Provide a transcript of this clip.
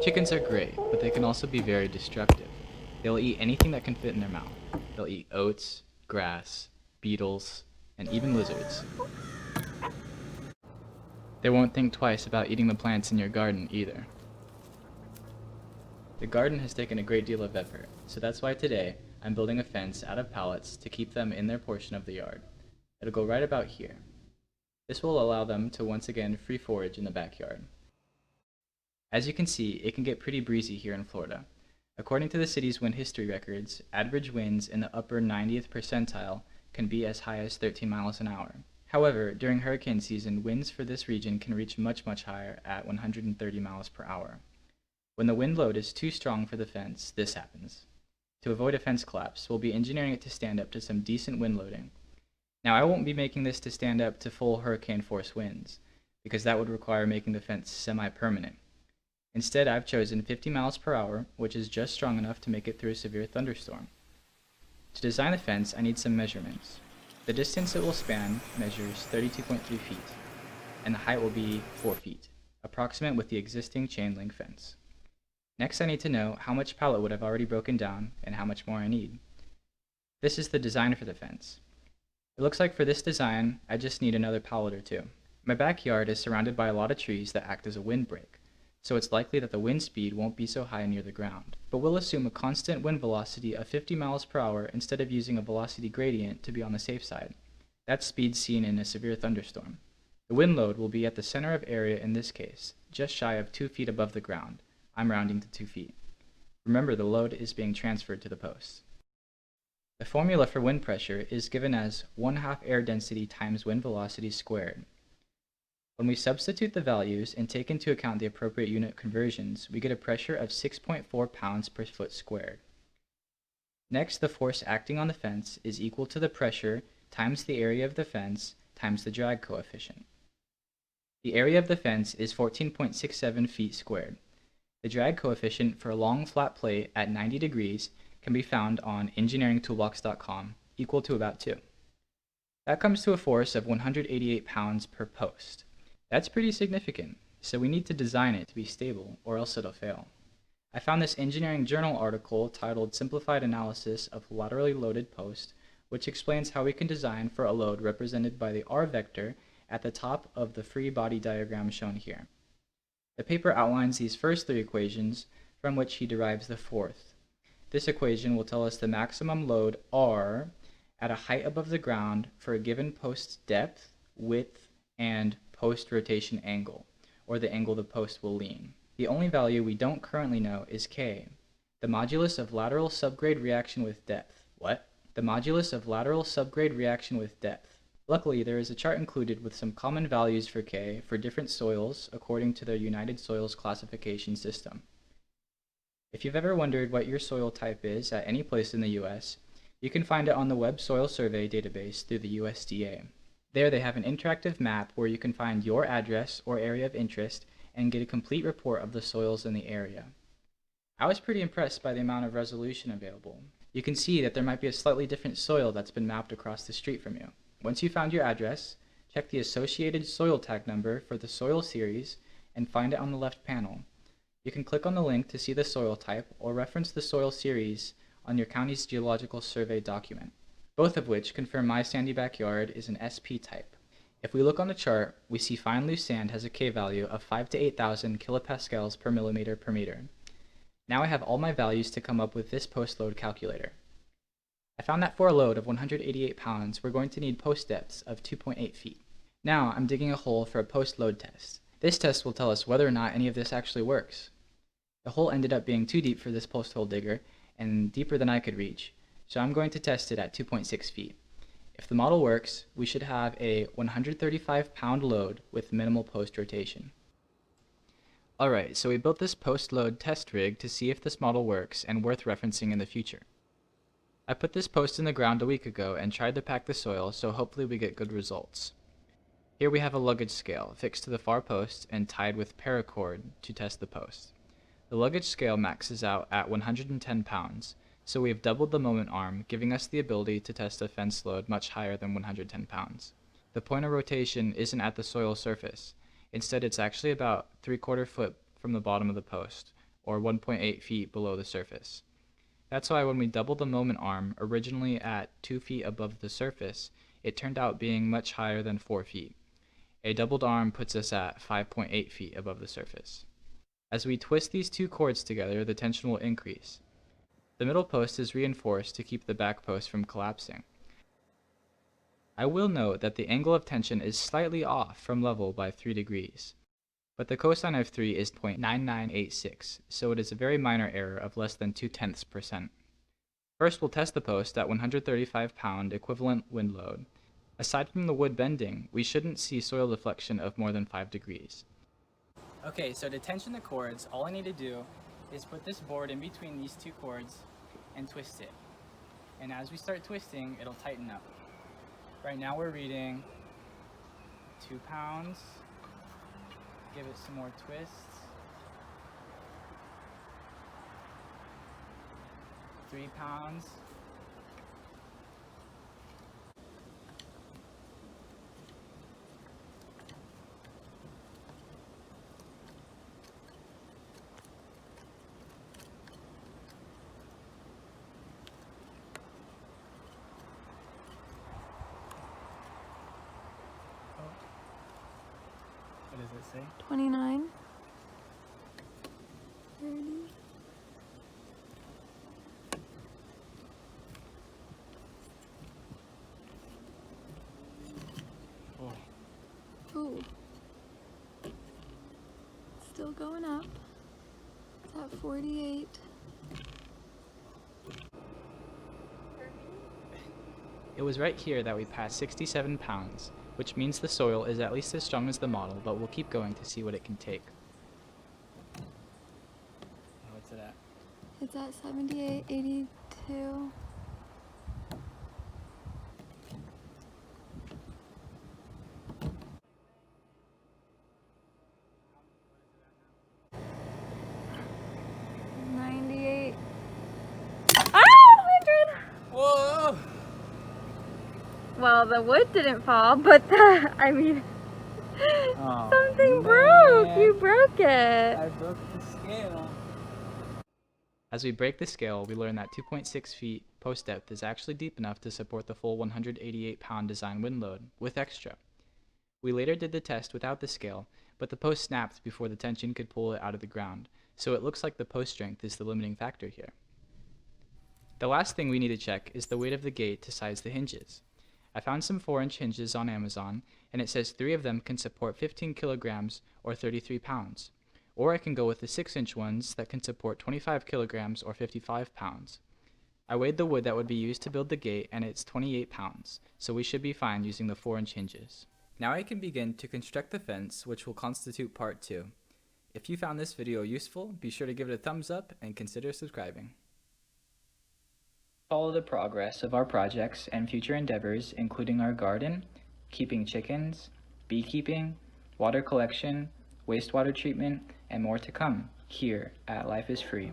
Chickens are great, but they can also be very destructive. They'll eat anything that can fit in their mouth. They'll eat oats, grass, beetles, and even lizards. They won't think twice about eating the plants in your garden either. The garden has taken a great deal of effort, so that's why today I'm building a fence out of pallets to keep them in their portion of the yard. It'll go right about here. This will allow them to once again free forage in the backyard. As you can see, it can get pretty breezy here in Florida. According to the city's wind history records, average winds in the upper 90th percentile can be as high as 13 miles an hour. However, during hurricane season, winds for this region can reach much higher at 130 miles per hour. When the wind load is too strong for the fence, this happens. To avoid a fence collapse, we'll be engineering it to stand up to some decent wind loading. Now, I won't be making this to stand up to full hurricane force winds, because that would require making the fence semi-permanent. Instead, I've chosen 50 miles per hour, which is just strong enough to make it through a severe thunderstorm. To design the fence, I need some measurements. The distance it will span measures 32.3 feet, and the height will be 4 feet, approximate with the existing chain link fence. Next, I need to know how much pallet wood I've already broken down and how much more I need. This is the design for the fence. It looks like for this design, I just need another pallet or two. My backyard is surrounded by a lot of trees that act as a windbreak, so it's likely that the wind speed won't be so high near the ground. But we'll assume a constant wind velocity of 50 miles per hour instead of using a velocity gradient to be on the safe side. That's speed seen in a severe thunderstorm. The wind load will be at the center of area in this case, just shy of 2 feet above the ground. I'm rounding to 2 feet. Remember, the load is being transferred to the posts. The formula for wind pressure is given as 1/2 air density times wind velocity squared. When we substitute the values and take into account the appropriate unit conversions, we get a pressure of 6.4 pounds per foot squared. Next, the force acting on the fence is equal to the pressure times the area of the fence times the drag coefficient. The area of the fence is 14.67 feet squared. The drag coefficient for a long flat plate at 90 degrees can be found on engineeringtoolbox.com, equal to about 2. That comes to a force of 188 pounds per post. That's pretty significant, so we need to design it to be stable, or else it'll fail. I found this engineering journal article titled Simplified Analysis of Laterally Loaded Post, which explains how we can design for a load represented by the R vector at the top of the free body diagram shown here. The paper outlines these first 3 equations, from which he derives the 4th. This equation will tell us the maximum load R at a height above the ground for a given post's depth, width, and post rotation angle, or the angle the post will lean. The only value we don't currently know is K, the modulus of lateral subgrade reaction with depth. What? The modulus of lateral subgrade reaction with depth. Luckily, there is a chart included with some common values for K for different soils according to the United Soils Classification System. If you've ever wondered what your soil type is at any place in the US, you can find it on the Web Soil Survey database through the USDA. There they have an interactive map where you can find your address or area of interest and get a complete report of the soils in the area. I was pretty impressed by the amount of resolution available. You can see that there might be a slightly different soil that's been mapped across the street from you. Once you found your address, check the associated soil tag number for the soil series and find it on the left panel. You can click on the link to see the soil type or reference the soil series on your county's geological survey document, both of which confirm my sandy backyard is an SP type. If we look on the chart, we see fine loose sand has a K value of 5 to 8,000 kilopascals per millimeter per meter. Now I have all my values to come up with this post load calculator. I found that for a load of 188 pounds, we're going to need post depths of 2.8 feet. Now I'm digging a hole for a post load test. This test will tell us whether or not any of this actually works. The hole ended up being too deep for this post hole digger and deeper than I could reach, so I'm going to test it at 2.6 feet. If the model works, we should have a 135 pound load with minimal post rotation. Alright, so we built this post load test rig to see if this model works and worth referencing in the future. I put this post in the ground a week ago and tried to pack the soil, so hopefully we get good results. Here we have a luggage scale fixed to the far post and tied with paracord to test the post. The luggage scale maxes out at 110 pounds, so we have doubled the moment arm, giving us the ability to test a fence load much higher than 110 pounds. The point of rotation isn't at the soil surface. Instead, it's actually about 3/4 foot from the bottom of the post, or 1.8 feet below the surface. That's why when we doubled the moment arm, originally at 2 feet above the surface, it turned out being much higher than 4 feet. A doubled arm puts us at 5.8 feet above the surface. As we twist these two cords together, the tension will increase. The middle post is reinforced to keep the back post from collapsing. I will note that the angle of tension is slightly off from level by 3 degrees, but the cosine of 3 is 0.9986, so it is a very minor error of less than 0.2%. First, we'll test the post at 135-pound equivalent wind load. Aside from the wood bending, we shouldn't see soil deflection of more than 5 degrees. Okay, so to tension the cords, all I need to do is put this board in between these two cords and twist it. And as we start twisting, it'll tighten up. Right now we're reading 2 pounds. Give it some more twists. 3 pounds. What does it say? 29. 30. Oh. Ooh. Still going up. It's at 48. It was right here that we passed 67 pounds, which means the soil is at least as strong as the model, but we'll keep going to see what it can take. What's it at? It's at 78, 82. Whoa! Well, the wood didn't fall, but something man. broke. You broke it. I broke the scale. As we break the scale, we learn that 2.6 feet post depth is actually deep enough to support the full 188-pound design wind load, with extra. We later did the test without the scale, but the post snapped before the tension could pull it out of the ground, so it looks like the post strength is the limiting factor here. The last thing we need to check is the weight of the gate to size the hinges. I found some 4-inch hinges on Amazon, and it says 3 of them can support 15 kilograms or 33 pounds. Or I can go with the 6-inch ones that can support 25 kilograms or 55 pounds. I weighed the wood that would be used to build the gate, and it's 28 pounds, so we should be fine using the 4-inch hinges. Now I can begin to construct the fence, which will constitute part 2. If you found this video useful, be sure to give it a thumbs up and consider subscribing. Follow the progress of our projects and future endeavors, including our garden, keeping chickens, beekeeping, water collection, wastewater treatment, and more to come here at Life is Free.